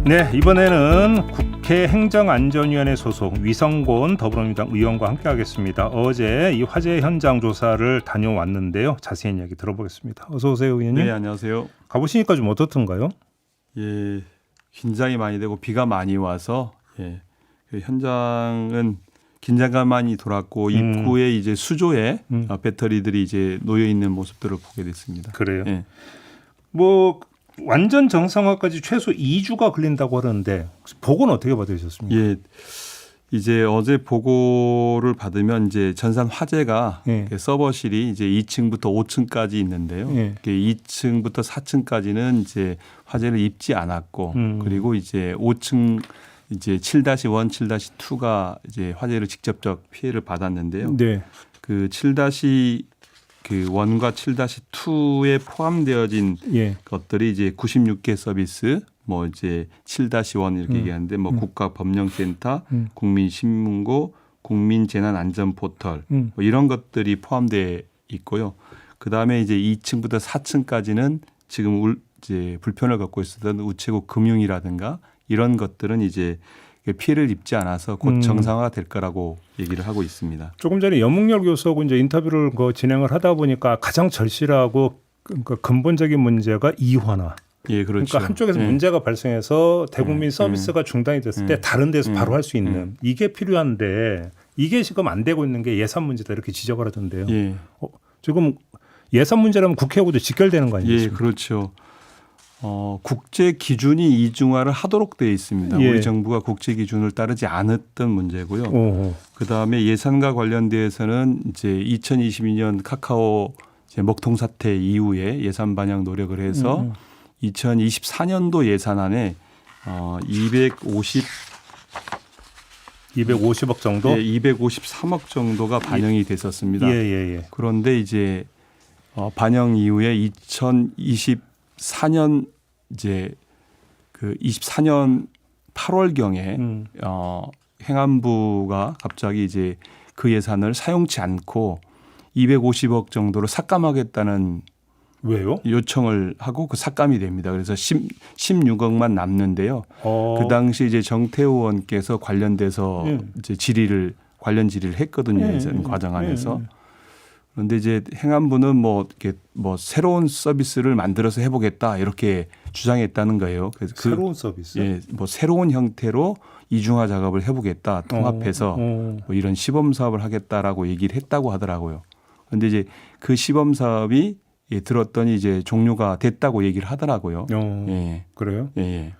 네, 이번에는 국회 행정안전위원회 소속 위성곤 더불어민주당 의원과 함께하겠습니다. 어제 이 화재 현장 조사를 다녀왔는데요. 자세한 이야기 들어보겠습니다. 어서 오세요, 의원님. 네, 안녕하세요. 가보시니까 좀 어떻던가요? 예, 긴장이 많이 되고 비가 많이 와서 그 현장은 긴장감 많이 돌았고 입구에 이제 수조에 배터리들이 이제 놓여 있는 모습들을 보게 됐습니다. 그래요. 예. 뭐 완전 정상화까지 최소 2주가 걸린다고 하는데 보고는 어떻게 받으셨습니까? 예, 이제 어제 보고를 받으면 이제 전산 화재가 서버실이 이제 2층부터 5층까지 있는데요. 2층부터 4층까지는 이제 화재를 입지 않았고 그리고 이제 5층 이제 7-1, 7-2가 이제 화재를 직접적 피해를 받았는데요. 네. 그 7-1과 7-2에 포함되어진 것들이 이제 96개 서비스, 뭐 이제 7-1 이렇게 얘기하는데 뭐 국가법령센터, 국민신문고, 국민재난안전포털 뭐 이런 것들이 포함되어 있고요. 그 다음에 이제 2층부터 4층까지는 지금 이제 불편을 갖고 있었던 우체국 금융이라든가 이런 것들은 이제 피해를 입지 않아서 곧 정상화가 될 거라고 얘기를 하고 있습니다. 조금 전에 염웅열 교수하고 이제 인터뷰를 진행을 하다 보니까 가장 절실하고 그러니까 근본적인 문제가 이환화. 예, 그렇죠. 그러니까 한쪽에서 문제가 발생해서 대국민 서비스가 중단이 됐을 때 다른 데서 바로 할 수 있는 이게 필요한데 이게 지금 안 되고 있는 게 예산 문제다 이렇게 지적을 하던데요. 예. 지금 예산 문제라면 국회하고도 직결되는 거 아니겠습니까? 예, 그렇죠. 국제 기준이 이중화를 하도록 되어 있습니다. 우리 정부가 국제 기준을 따르지 않았던 문제고요. 그 다음에 예산과 관련돼서는 이제 2022년 카카오 이제 먹통 사태 이후에 예산 반영 노력을 해서 2024년도 예산안에 250억 정도? 예, 253억 정도가 반영이 됐었습니다. 그런데 이제 반영 이후에 2024년 이제 그 24년 8월경에 행안부가 갑자기 이제 그 예산을 사용치 않고 250억 정도로 삭감하겠다는 왜요? 요청을 하고 그 삭감이 됩니다. 그래서 16억만 남는데요. 그 당시 이제 정태우 의원께서 관련돼서 이제 관련 질의를 했거든요. 예산 과정 안에서. 그런데 이제 행안부는 뭐 이렇게 뭐 새로운 서비스를 만들어서 해보겠다 이렇게 주장했다는 거예요. 그래서 새로운 서비스? 예, 뭐 새로운 형태로 이중화 작업을 해보겠다 통합해서 뭐 이런 시범 사업을 하겠다라고 얘기를 했다고 하더라고요. 그런데 이제 그 시범 사업이 들었더니 이제 종료가 됐다고 얘기를 하더라고요. 그래요? 예.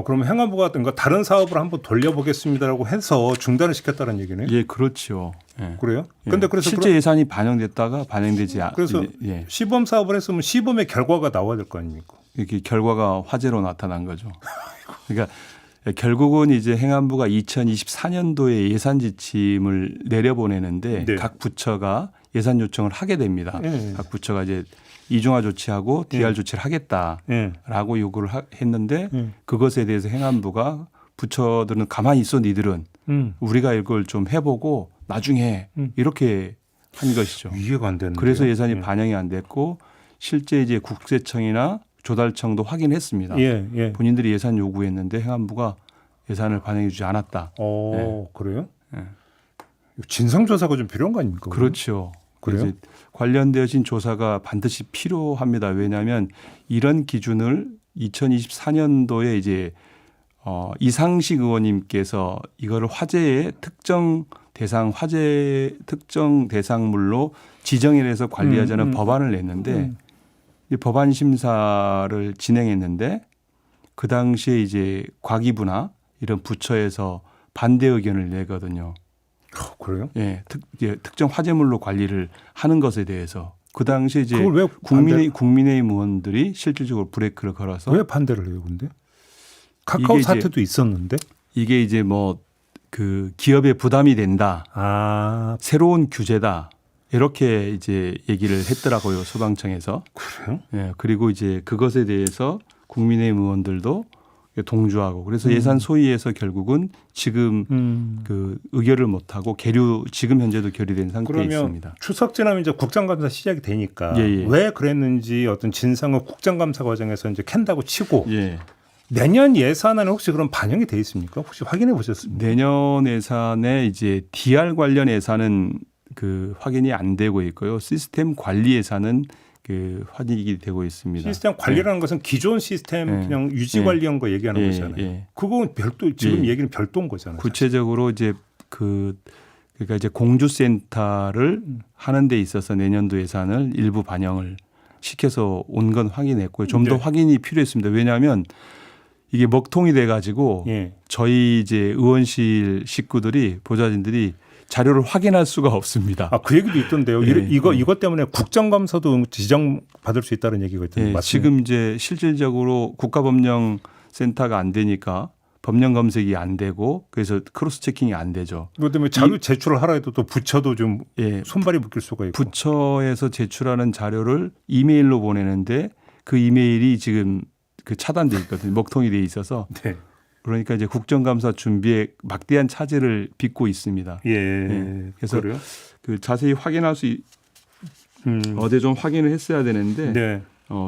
그러면 행안부가 그러니까 다른 사업을 한번 돌려보겠습니다라고 해서 중단을 시켰다는 얘기네요. 예, 그렇죠. 예. 그래요? 근데 그래서 실제 예산이 반영됐다가 반영되지 않. 그래서 시범 사업을 했으면 시범의 결과가 나와야 될 거 아닙니까? 이렇게 결과가 화재로 나타난 거죠. 그러니까 결국은 이제 행안부가 2024년도에 예산 지침을 내려보내는데 각 부처가 예산 요청을 하게 됩니다. 각 부처가 이제 이중화 조치하고 DR 조치를 하겠다라고 요구를 했는데 그것에 대해서 행안부가 부처들은 가만히 있어 니들은 우리가 이걸 좀 해보고 나중에 이렇게 한 것이죠. 이해가 안 되는데요. 그래서 예산이 반영이 안 됐고 실제 이제 국세청이나 조달청도 확인했습니다. 본인들이 예산 요구했는데 행안부가 예산을 반영해주지 않았다. 그래요? 진상조사가 좀 필요한 거 아닙니까? 그렇죠. 그래요? 관련되어진 조사가 반드시 필요합니다. 왜냐하면 이런 기준을 2024년도에 이제 이상식 의원님께서 이거를 화재의 특정 대상물로 지정해서 관리하자는 법안을 냈는데 법안 심사를 진행했는데 그 당시에 이제 과기부나 이런 부처에서 반대 의견을 내거든요. 그래요? 예, 특정 화재물로 관리를 하는 것에 대해서 그 당시에 이제 그걸 왜 국민의힘 의원들이 실질적으로 브레이크를 걸어서 왜 반대를 해요, 근데? 카카오 사태도 있었는데 이게 이제 뭐 그 기업에 부담이 된다, 새로운 규제다 이렇게 이제 얘기를 했더라고요 소방청에서. 그래요? 예, 그리고 이제 그것에 대해서 국민의힘 의원들도 동조하고 그래서 예산 소위에서 결국은 지금 그 의결을 못하고 지금 현재도 결의된 상태에 있습니다. 그러면 추석 지나면 이제 국정감사 시작이 되니까 왜 그랬는지 어떤 진상을 국정감사 과정에서 이제 캔다고 치고 내년 예산안에 혹시 그럼 반영이 돼 있습니까? 혹시 확인해 보셨습니까? 내년 예산에 이제 DR 관련 예산은 그 확인이 안 되고 있고요. 시스템 관리 예산은 그 확인이 되고 있습니다. 시스템 관리라는 것은 기존 시스템 그냥 유지 관리한 거 얘기하는 거잖아요. 그건 별도 지금 얘기는 별도인 거잖아요. 구체적으로 이제 그러니까 이제 공주센터를 하는 데 있어서 내년도 예산을 일부 반영을 시켜서 온 건 확인했고요. 좀 더 확인이 필요했습니다. 왜냐하면 이게 먹통이 돼 가지고 저희 이제 의원실 식구들이 보좌진들이 자료를 확인할 수가 없습니다. 아, 그 얘기도 있던데요. 이것 때문에 국정감사도 지정 받을 수 있다는 얘기가 있던데. 지금 이제 실질적으로 국가법령센터가 안 되니까 법령 검색이 안 되고 그래서 크로스 체킹이 안 되죠. 그것 때문에 자료 제출을 하라 해도 또 부처도 좀 손발이 묶일 수가 있고. 부처에서 제출하는 자료를 이메일로 보내는데 그 이메일이 지금 그 차단돼 있거든요. 먹통이 돼 있어서. 그러니까 이제 국정감사 준비에 막대한 차질을 빚고 있습니다. 그래서 그래요? 그 자세히 확인할 수 어제 좀 확인을 했어야 되는데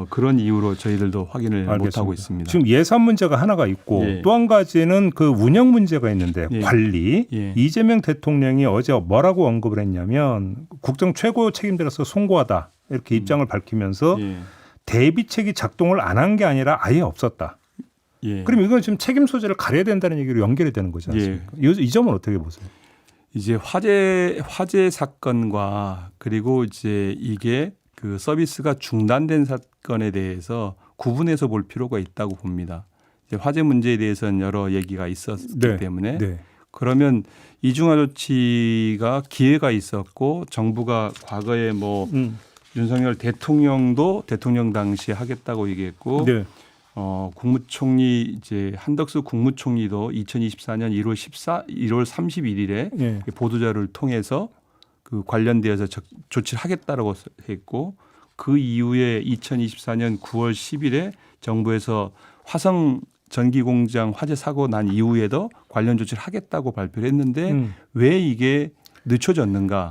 그런 이유로 저희들도 확인을 못 하고 있습니다. 지금 예산 문제가 하나가 있고 또 한 가지는 그 운영 문제가 있는데 관리. 이재명 대통령이 어제 뭐라고 언급을 했냐면 국정 최고 책임자로서 송구하다 이렇게 입장을 밝히면서 대비책이 작동을 안 한 게 아니라 아예 없었다. 그럼 이건 지금 책임 소재를 가려야 된다는 얘기로 연결이 되는 거지 않습니까? 이 점은 어떻게 보세요? 이제 화재 사건과 그리고 이제 이게 그 서비스가 중단된 사건에 대해서 구분해서 볼 필요가 있다고 봅니다. 이제 화재 문제에 대해서는 여러 얘기가 있었기 때문에 그러면 이중화 조치가 기회가 있었고 정부가 과거에 뭐 윤석열 대통령도 대통령 당시에 하겠다고 얘기했고 국무총리 이제 한덕수 국무총리도 2024년 1월 31일에 보도자료를 통해서 그 관련되어서 조치를 하겠다라고 했고 그 이후에 2024년 9월 10일에 정부에서 화성 전기공장 화재 사고 난 이후에도 관련 조치를 하겠다고 발표를 했는데 왜 이게 늦춰졌는가?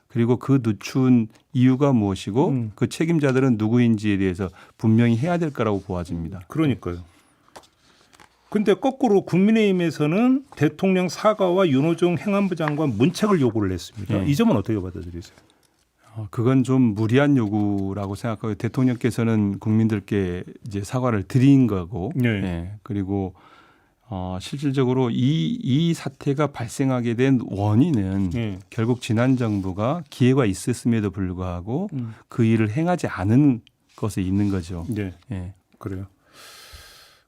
그리고 그 늦춘 이유가 무엇이고 그 책임자들은 누구인지에 대해서 분명히 해야 될 거라고 보아집니다. 그러니까요. 근데 거꾸로 국민의힘에서는 대통령 사과와 윤호중 행안부 장관 문책을 요구를 했습니다. 이 점은 어떻게 받아들이세요? 그건 좀 무리한 요구라고 생각하고 대통령께서는 국민들께 이제 사과를 드린 거고 그리고 실질적으로 이 사태가 발생하게 된 원인은 결국 지난 정부가 기회가 있었음에도 불구하고 그 일을 행하지 않은 것에 있는 거죠. 그래요.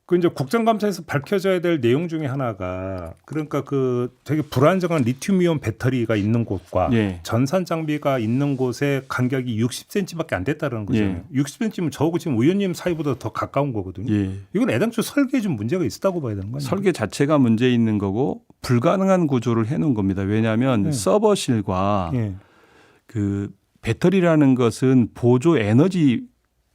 그 이제 국정감사에서 밝혀져야 될 내용 중에 하나가 그러니까 그 되게 불안정한 리튬이온 배터리가 있는 곳과 전산 장비가 있는 곳의 간격이 60cm밖에 안 됐다는 거죠. 60cm면 저하고 지금 의원님 사이보다 더 가까운 거거든요. 이건 애당초 설계에 좀 문제가 있었다고 봐야 되는 거 아니에요? 설계 자체가 문제 있는 거고 불가능한 구조를 해놓은 겁니다. 왜냐하면 서버실과 그 배터리라는 것은 보조 에너지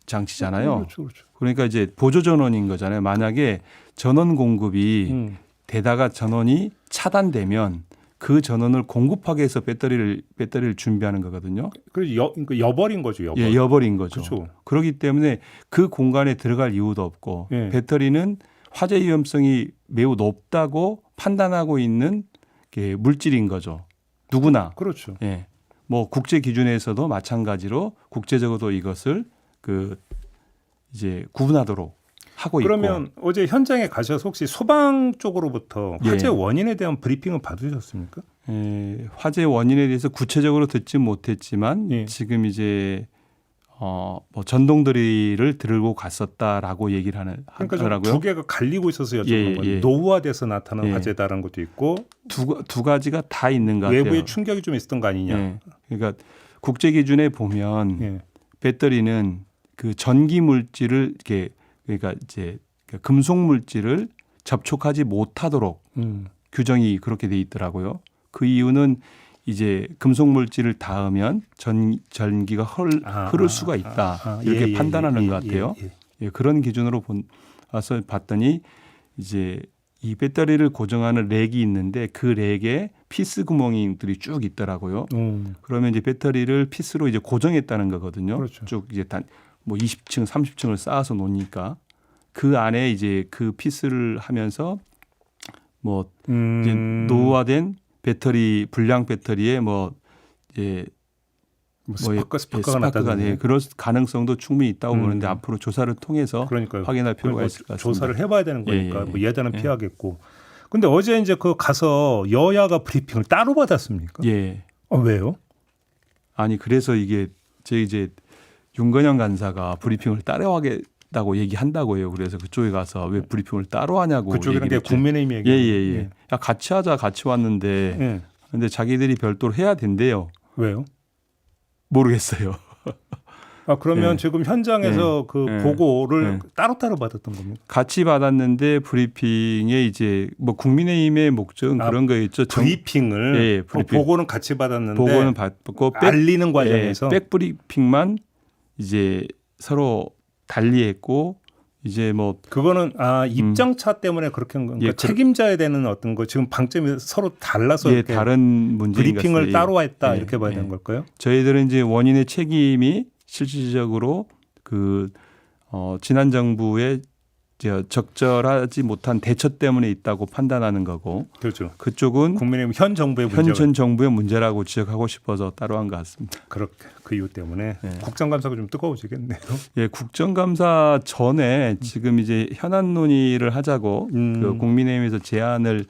장치잖아요. 그렇죠. 그러니까 이제 보조 전원인 거잖아요. 만약에 전원 공급이 되다가 전원이 차단되면 그 전원을 공급하기 위해서 배터리를 준비하는 거거든요. 그래서 여버린 거죠. 여버린 거죠. 그렇죠. 그렇기 때문에 그 공간에 들어갈 이유도 없고 배터리는 화재 위험성이 매우 높다고 판단하고 있는 게 물질인 거죠. 누구나. 그렇죠. 뭐 국제 기준에서도 마찬가지로 국제적으로도 이것을 이제 구분하도록 하고 그러면 있고. 어제 현장에 가셔서 혹시 소방 쪽으로부터 화재 원인에 대한 브리핑은 받으셨습니까? 화재 원인에 대해서 구체적으로 듣지 못했지만 지금 이제 뭐 전동드릴을 들고 갔었다라고 얘기를 하더라고요. 그러니까 두 개가 갈리고 있어서 여쭤보는 거예요. 노후화돼서 나타나는 화재다라는 것도 있고 두 가지가 다 있는 것 같아요. 외부에 충격이 좀 있었던 거 아니냐. 그러니까 국제 기준에 보면 배터리는 그 전기 물질을 그러니까 이제 금속 물질을 접촉하지 못하도록 규정이 그렇게 돼 있더라고요. 그 이유는 이제 금속 물질을 닿으면 전기가 흐를 수가 있다 이렇게 판단하는 것 같아요. 그런 기준으로 와서 봤더니 이제 이 배터리를 고정하는 렉이 있는데 그 렉에 피스 구멍들이 쭉 있더라고요. 그러면 이제 배터리를 피스로 이제 고정했다는 거거든요. 그렇죠. 쭉 이제 뭐 20층, 30층을 쌓아서 놓으니까 그 안에 이제 그 피스를 하면서 뭐 이제 노후화된 배터리 불량 배터리에 뭐 이제 스파크가 났다든지 네, 그럴 가능성도 충분히 있다고 보는데 앞으로 조사를 통해서 그러니까요. 확인할 필요가 있을 것 같습니다. 조사를 해봐야 되는 거니까 예. 뭐 예단은 피하겠고. 근데 어제 이제 그 가서 여야가 브리핑을 따로 받았습니까? 예. 왜요? 아니 그래서 이게 제 이제 윤건영 간사가 브리핑을 따로 하겠다고 얘기한다고 해요. 그래서 그쪽에 가서 왜 브리핑을 따로 하냐고. 그쪽이란 게 국민의힘 얘기예요. 예. 야, 같이 하자 같이 왔는데 근데 자기들이 별도로 해야 된대요. 왜요? 모르겠어요. 그러면 지금 현장에서 그 보고를 따로따로 받았던 겁니까? 같이 받았는데 브리핑에 이제 뭐 국민의힘의 목적은 그런 거였죠. 브리핑을 브리핑. 보고는 같이 받았는데 보고는 받고 알리는 과정에서 백 브리핑만 이제 서로 달리했고 이제 뭐 그거는 입장차 때문에 그렇게 한 건가? 책임져야 되는 어떤 거 지금 방점이 서로 달라서 이렇게 다른 문제인 브리핑을 것을 따로 했다 이렇게 봐야 되는 걸까요? 저희들은 이제 원인의 책임이 실질적으로 지난 정부의 적절하지 못한 대처 때문에 있다고 판단하는 거고, 그렇죠. 그쪽은 국민의힘 현 정부의 현 정부의 문제라고 지적하고 싶어서 따로 한 것 같습니다. 그렇게 그 이유 때문에 국정감사가 좀 뜨거워지겠네요. 예, 국정감사 전에 지금 이제 현안 논의를 하자고 그 국민의힘에서 제안을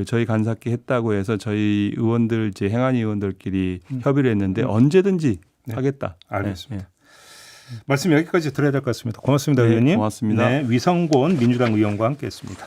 저희 간사께 했다고 해서 저희 의원들 제 행안위 의원들끼리 협의를 했는데 언제든지 하겠다. 알겠습니다. 말씀 여기까지 들어야 될 것 같습니다. 고맙습니다, 의원님. 고맙습니다. 위성곤 민주당 의원과 함께했습니다.